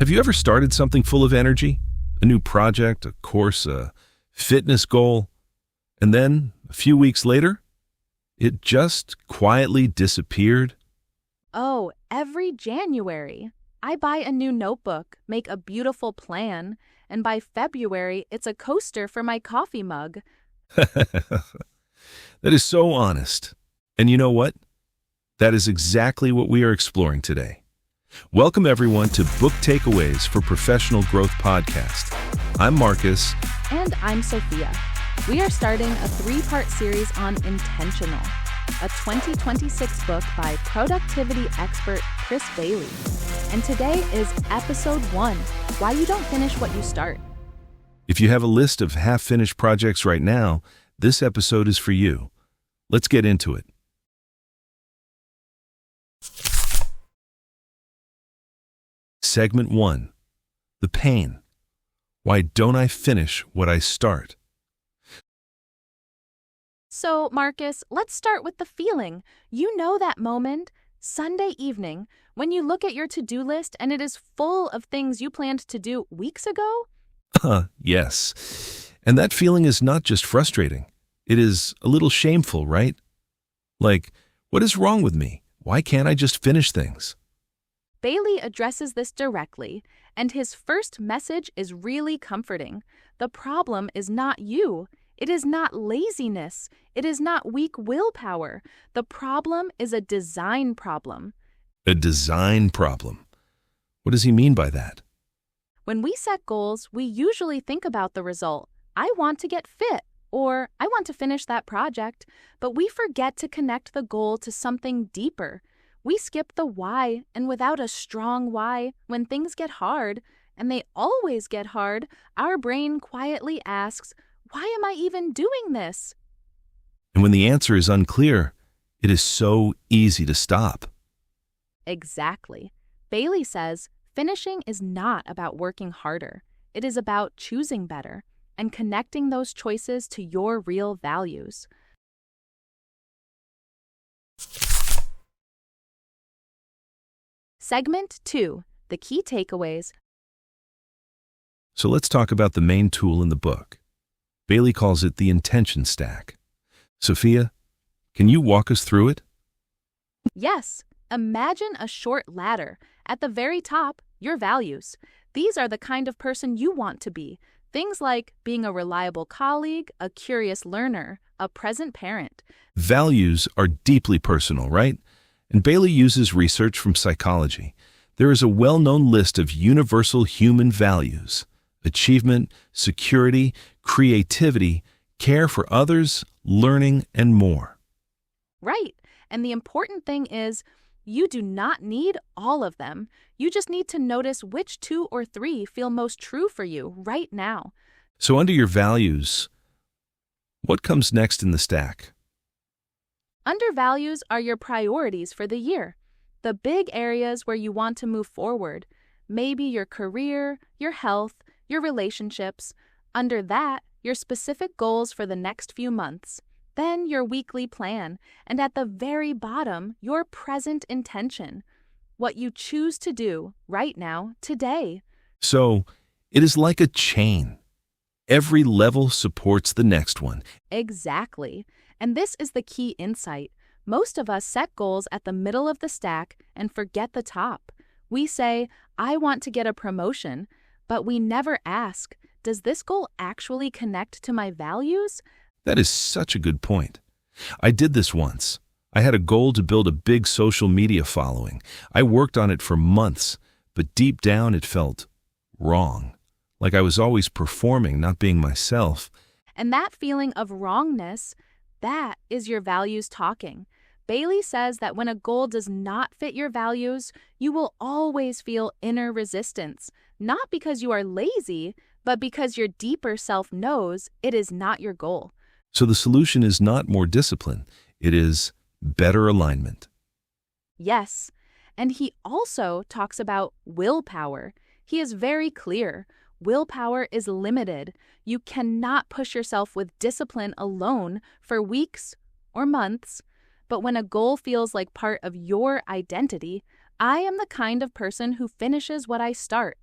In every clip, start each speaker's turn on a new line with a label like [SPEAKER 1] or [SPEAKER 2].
[SPEAKER 1] Have you ever started something full of energy? A new project, a course, a fitness goal, and then, a few weeks later, it just quietly disappeared?
[SPEAKER 2] Oh, every January. I buy a new notebook, make a beautiful plan, and by February, it's a coaster for my coffee mug.
[SPEAKER 1] That is so honest. And you know what? That is exactly what we are exploring today. Welcome everyone to Book Takeaways for Professional Growth Podcast. I'm Marcus.
[SPEAKER 2] And I'm Sophia. We are starting a 3-part series on Intentional, a 2026 book by productivity expert Chris Bailey. And today is episode 1, Why You Don't Finish What You Start.
[SPEAKER 1] If you have a list of half-finished projects right now, this episode is for you. Let's get into it. Segment 1. The pain. Why don't I finish what I start?
[SPEAKER 2] So, Marcus, let's start with the feeling. You know that moment, Sunday evening, when you look at your to-do list and it is full of things you planned to do weeks ago?
[SPEAKER 1] Yes. And that feeling is not just frustrating. It is a little shameful, right? Like, what is wrong with me? Why can't I just finish things?
[SPEAKER 2] Bailey addresses this directly, and his first message is really comforting. The problem is not you. It is not laziness. It is not weak willpower. The problem is a design problem.
[SPEAKER 1] A design problem. What does he mean by that?
[SPEAKER 2] When we set goals, we usually think about the result. I want to get fit, or I want to finish that project, but we forget to connect the goal to something deeper. We skip the why, and without a strong why, when things get hard, and they always get hard, our brain quietly asks, why am I even doing this?
[SPEAKER 1] And when the answer is unclear, it is so easy to stop.
[SPEAKER 2] Exactly. Bailey says, finishing is not about working harder. It is about choosing better and connecting those choices to your real values. Segment 2, the key takeaways.
[SPEAKER 1] So let's talk about the main tool in the book. Bailey calls it the intention stack. Sophia, can you walk us through it?
[SPEAKER 2] Yes, imagine a short ladder. At the very top, your values. These are the kind of person you want to be. Things like being a reliable colleague, a curious learner, a present parent.
[SPEAKER 1] Values are deeply personal, right? And Bailey uses research from psychology. There is a well-known list of universal human values: achievement, security, creativity, care for others, learning, and more.
[SPEAKER 2] Right. And the important thing is, you do not need all of them. You just need to notice which 2 or 3 feel most true for you right now.
[SPEAKER 1] So under your values, what comes next in the stack?
[SPEAKER 2] Under values are your priorities for the year, the big areas where you want to move forward. Maybe your career, your health, your relationships. Under that, your specific goals for the next few months. Then your weekly plan, and at the very bottom, your present intention. What you choose to do right now, today.
[SPEAKER 1] So it is like a chain. Every level supports the next one.
[SPEAKER 2] Exactly. And this is the key insight. Most of us set goals at the middle of the stack and forget the top. We say, I want to get a promotion, but we never ask, does this goal actually connect to my values?
[SPEAKER 1] That is such a good point. I did this once. I had a goal to build a big social media following. I worked on it for months, but deep down it felt wrong. Like I was always performing, not being myself.
[SPEAKER 2] And that feeling of wrongness, that is your values talking. Bailey says that when a goal does not fit your values, you will always feel inner resistance, not because you are lazy, but because your deeper self knows it is not your goal.
[SPEAKER 1] So the solution is not more discipline, it is better alignment.
[SPEAKER 2] Yes, and he also talks about willpower. He is very clear. Willpower is limited. You cannot push yourself with discipline alone for weeks or months. But when a goal feels like part of your identity, I am the kind of person who finishes what I start.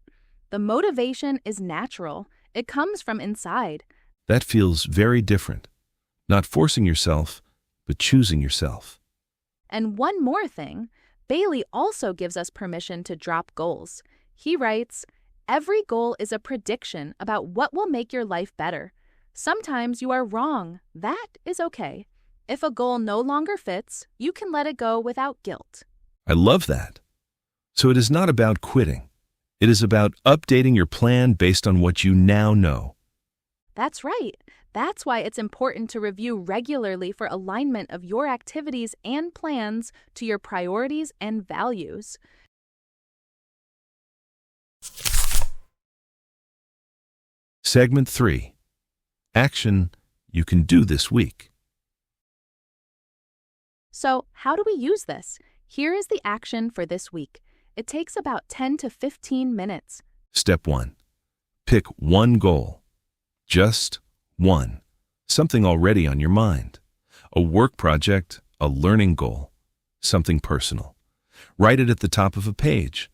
[SPEAKER 2] The motivation is natural. It comes from inside.
[SPEAKER 1] That feels very different. Not forcing yourself, but choosing yourself.
[SPEAKER 2] And one more thing, Bailey also gives us permission to drop goals. He writes, "Every goal is a prediction about what will make your life better. Sometimes you are wrong. That is okay. If a goal no longer fits, you can let it go without guilt."
[SPEAKER 1] I love that. So it is not about quitting. It is about updating your plan based on what you now know.
[SPEAKER 2] That's right. That's why it's important to review regularly for alignment of your activities and plans to your priorities and values.
[SPEAKER 1] Segment 3. Action you can do this week.
[SPEAKER 2] So, how do we use this? Here is the action for this week. It takes about 10 to 15 minutes.
[SPEAKER 1] Step 1. Pick one goal. Just one. Something already on your mind. A work project, a learning goal, something personal. Write it at the top of a page.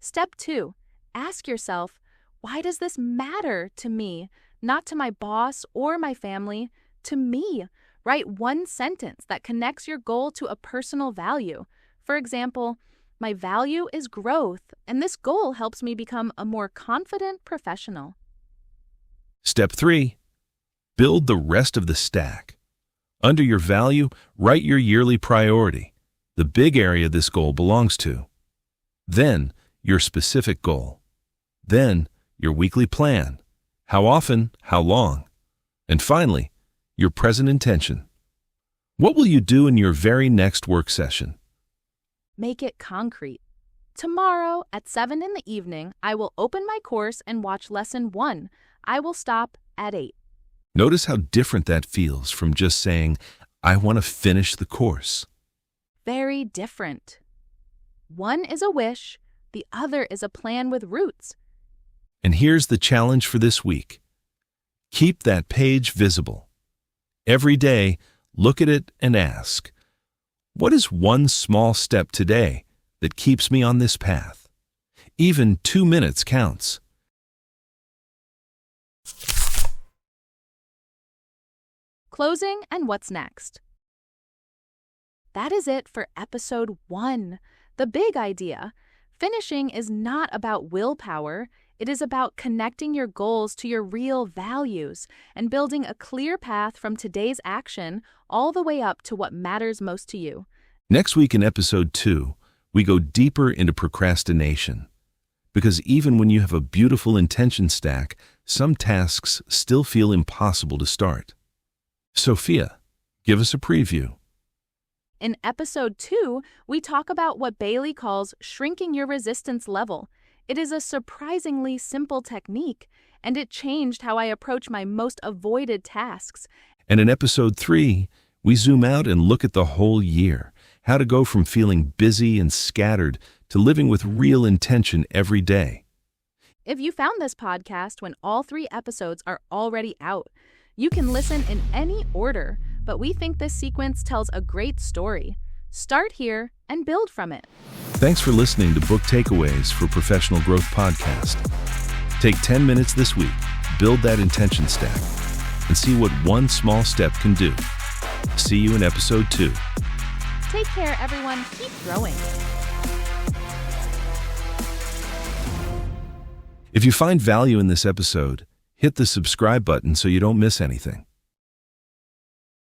[SPEAKER 2] Step 2. Ask yourself, why does this matter to me? Not to my boss or my family, to me. Write one sentence that connects your goal to a personal value. For example, my value is growth, and this goal helps me become a more confident professional.
[SPEAKER 1] Step 3. Build the rest of the stack. Under your value, write your yearly priority, the big area this goal belongs to. Then, your specific goal. Then, your weekly plan. How often, how long. And finally, your present intention. What will you do in your very next work session?
[SPEAKER 2] Make it concrete. Tomorrow at 7 in the evening, I will open my course and watch lesson 1. I will stop at 8.
[SPEAKER 1] Notice how different that feels from just saying, I want to finish the course.
[SPEAKER 2] Very different. One is a wish, the other is a plan with roots.
[SPEAKER 1] And here's the challenge for this week. Keep that page visible. Every day, look at it and ask, what is one small step today that keeps me on this path? Even 2 minutes counts.
[SPEAKER 2] Closing and what's next? That is it for episode 1. The big idea. Finishing is not about willpower. It is about connecting your goals to your real values and building a clear path from today's action all the way up to what matters most to you.
[SPEAKER 1] Next week in episode 2, we go deeper into procrastination. Because even when you have a beautiful intention stack, some tasks still feel impossible to start. Sophia, give us a preview.
[SPEAKER 2] In episode 2, we talk about what Bailey calls shrinking your resistance level. It is a surprisingly simple technique, and it changed how I approach my most avoided tasks.
[SPEAKER 1] And in episode 3, we zoom out and look at the whole year, how to go from feeling busy and scattered to living with real intention every day.
[SPEAKER 2] If you found this podcast when all 3 episodes are already out, you can listen in any order, but we think this sequence tells a great story. Start here and build from it.
[SPEAKER 1] Thanks for listening to Book Takeaways for Professional Growth Podcast. Take 10 minutes this week, build that intention stack, and see what one small step can do. See you in episode 2.
[SPEAKER 2] Take care, everyone. Keep growing.
[SPEAKER 1] If you find value in this episode, hit the subscribe button so you don't miss anything.